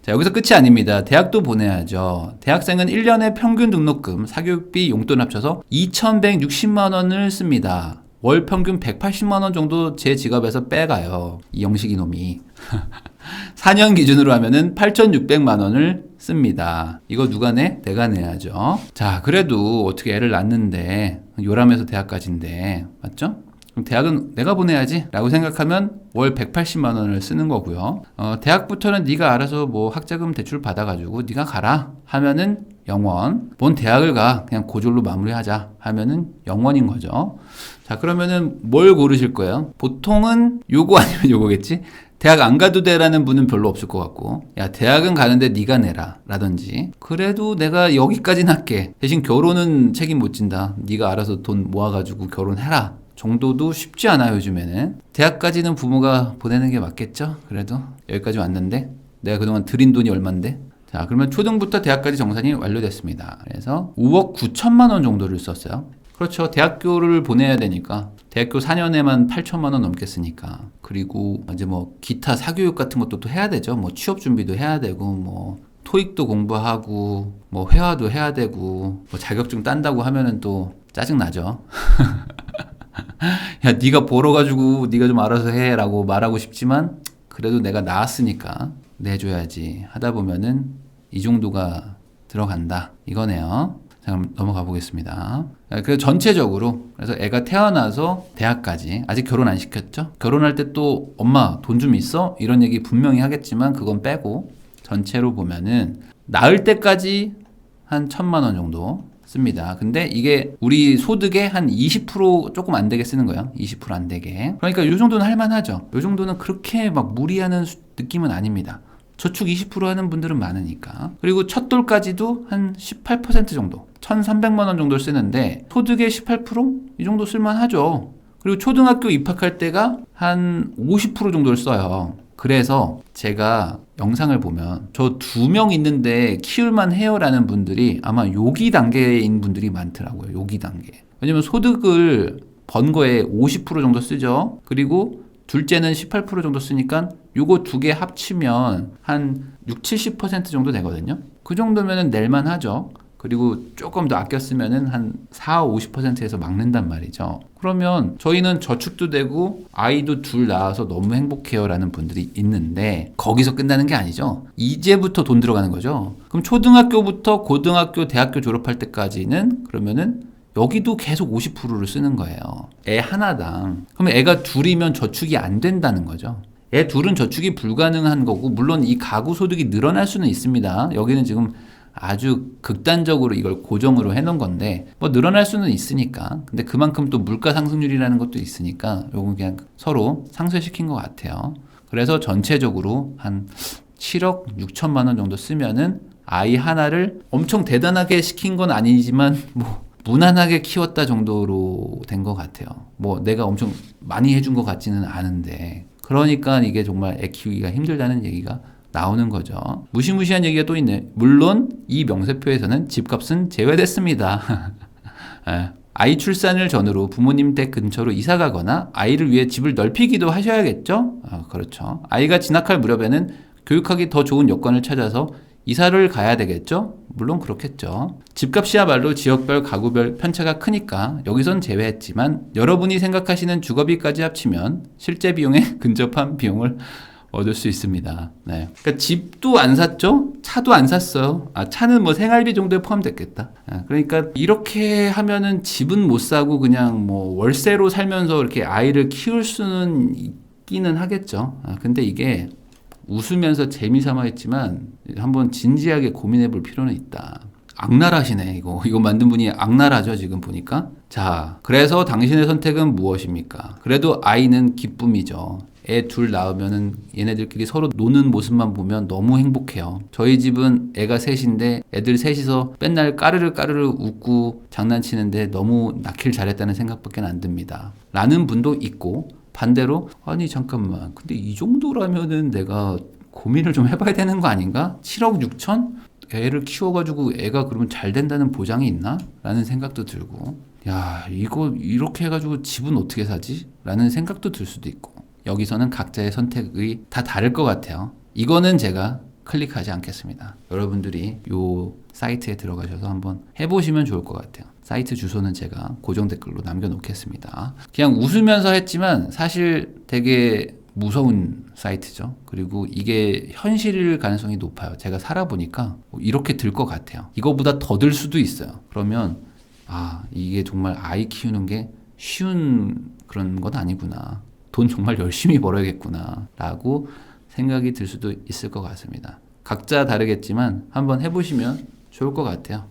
자, 여기서 끝이 아닙니다. 대학도 보내야죠. 대학생은 1년에 평균 등록금, 사교육비, 용돈 합쳐서 2,160만 원을 씁니다. 월 평균 180만 원 정도 제 지갑에서 빼가요. 이 영식이 놈이. 4년 기준으로 하면은 8,600만 원을 씁니다. 이거 누가 내? 내가 내야죠. 자, 그래도 어떻게 애를 낳는데 요람에서 대학까지인데 맞죠? 그럼 대학은 내가 보내야지 라고 생각하면 월 180만 원을 쓰는 거고요. 대학부터는 네가 알아서 뭐 학자금 대출 받아가지고 네가 가라 하면은 0원. 뭔 대학을 가 그냥 고졸로 마무리하자 하면은 0원인 거죠. 자, 그러면은 뭘 고르실 거예요? 보통은 요거 아니면 요거겠지? 대학 안 가도 돼라는 분은 별로 없을 것 같고, 야, 대학은 가는데 네가 내라 라든지, 그래도 내가 여기까지는 할게, 대신 결혼은 책임 못 진다, 네가 알아서 돈 모아가지고 결혼해라 정도도 쉽지 않아요. 요즘에는 대학까지는 부모가 보내는 게 맞겠죠. 그래도 여기까지 왔는데 내가 그동안 들인 돈이 얼만데. 자, 그러면 초등부터 대학까지 정산이 완료됐습니다. 그래서 5억 9천만 원 정도를 썼어요. 그렇죠. 대학교를 보내야 되니까 대학교 4년에만 8천만 원 넘겠으니까. 그리고 이제 뭐 기타 사교육 같은 것도 또 해야 되죠. 뭐 취업 준비도 해야 되고, 뭐 토익도 공부하고, 뭐 회화도 해야 되고, 뭐 자격증 딴다고 하면은 또 짜증 나죠. 야, 네가 벌어가지고 네가 좀 알아서 해라고 말하고 싶지만, 그래도 내가 나왔으니까 내줘야지 하다 보면은 이 정도가 들어간다 이거네요. 자, 그럼 넘어가 보겠습니다. 그래서 전체적으로, 그래서 애가 태어나서 대학까지, 아직 결혼 안 시켰죠? 결혼할 때 또 엄마 돈 좀 있어? 이런 얘기 분명히 하겠지만 그건 빼고 전체로 보면은 낳을 때까지 한 1,000만 원 정도 씁니다. 근데 이게 우리 소득의 한 20% 조금 안 되게 쓰는 거예요. 20% 안 되게. 그러니까 이 정도는 할만하죠. 이 정도는 그렇게 막 무리하는 느낌은 아닙니다. 저축 20% 하는 분들은 많으니까. 그리고 첫 돌까지도 한 18% 정도, 1,300만 원 정도를 쓰는데 소득의 18%? 이 정도 쓸만하죠. 그리고 초등학교 입학할 때가 한 50% 정도를 써요. 그래서 제가 영상을 보면 저 2명 있는데 키울만 해요라는 분들이 아마 요기 단계인 분들이 많더라고요. 요기 단계. 왜냐면 소득을 번 거에 50% 정도 쓰죠. 그리고 둘째는 18% 정도 쓰니까 요거 2개 합치면 한 60-70% 정도 되거든요. 그 정도면은 낼만 하죠. 그리고 조금 더 아껴 쓰면은 한 40-50%에서 막는단 말이죠. 그러면 저희는 저축도 되고 아이도 둘 낳아서 너무 행복해요 라는 분들이 있는데 거기서 끝나는 게 아니죠. 이제부터 돈 들어가는 거죠. 그럼 초등학교부터 고등학교, 대학교 졸업할 때까지는 그러면은 여기도 계속 50%를 쓰는 거예요. 애 하나당. 그러면 애가 둘이면 저축이 안 된다는 거죠. 애 둘은 저축이 불가능한 거고 물론 이 가구 소득이 늘어날 수는 있습니다. 여기는 지금 아주 극단적으로 이걸 고정으로 해놓은 건데 뭐 늘어날 수는 있으니까 근데 그만큼 또 물가 상승률이라는 것도 있으니까 요건 그냥 서로 상쇄시킨 것 같아요. 그래서 전체적으로 한 7억 6천만 원 정도 쓰면은 아이 하나를 엄청 대단하게 시킨 건 아니지만 뭐 무난하게 키웠다 정도로 된 것 같아요. 뭐 내가 엄청 많이 해준 것 같지는 않은데 그러니까 이게 정말 애 키우기가 힘들다는 얘기가 나오는 거죠. 무시무시한 얘기가 또 있네. 물론 이 명세표에서는 집값은 제외됐습니다. 아이 출산을 전후로 부모님 댁 근처로 이사 가거나 아이를 위해 집을 넓히기도 하셔야겠죠? 그렇죠. 아이가 진학할 무렵에는 교육하기 더 좋은 여건을 찾아서 이사를 가야 되겠죠? 물론 그렇겠죠. 집값이야말로 지역별 가구별 편차가 크니까 여기선 제외했지만 여러분이 생각하시는 주거비까지 합치면 실제 비용에 근접한 비용을 얻을 수 있습니다. 네. 그러니까 집도 안 샀죠? 차도 안 샀어요. 차는 뭐 생활비 정도에 포함됐겠다. 그러니까 이렇게 하면은 집은 못 사고 그냥 뭐 월세로 살면서 이렇게 아이를 키울 수는 있기는 하겠죠. 근데 이게 웃으면서 재미삼아 했지만 한번 진지하게 고민해 볼 필요는 있다. 악랄하시네 이거 만든 분이 악랄하죠 지금 보니까. 자, 그래서 당신의 선택은 무엇입니까? 그래도 아이는 기쁨이죠. 애 둘 낳으면은 얘네들끼리 서로 노는 모습만 보면 너무 행복해요. 저희 집은 애가 셋인데 애들 셋이서 맨날 까르르 웃고 장난치는데 너무 낳길 잘했다는 생각밖에 안 듭니다. 라는 분도 있고 반대로 아니 잠깐만 근데 이 정도라면은 내가 고민을 좀 해봐야 되는 거 아닌가? 7억 6천? 애를 키워가지고 애가 그러면 잘 된다는 보장이 있나? 라는 생각도 들고 야 이거 이렇게 해가지고 집은 어떻게 사지? 라는 생각도 들 수도 있고 여기서는 각자의 선택이 다 다를 것 같아요. 이거는 제가 클릭하지 않겠습니다. 여러분들이 요 사이트에 들어가셔서 한번 해보시면 좋을 것 같아요. 사이트 주소는 제가 고정 댓글로 남겨놓겠습니다. 그냥 웃으면서 했지만 사실 되게 무서운 사이트죠. 그리고 이게 현실일 가능성이 높아요. 제가 살아보니까 이렇게 들 것 같아요. 이거보다 더 들 수도 있어요. 그러면 이게 정말 아이 키우는 게 쉬운 그런 건 아니구나. 돈 정말 열심히 벌어야겠구나 라고 생각이 들 수도 있을 것 같습니다. 각자 다르겠지만 한번 해보시면 좋을 것 같아요.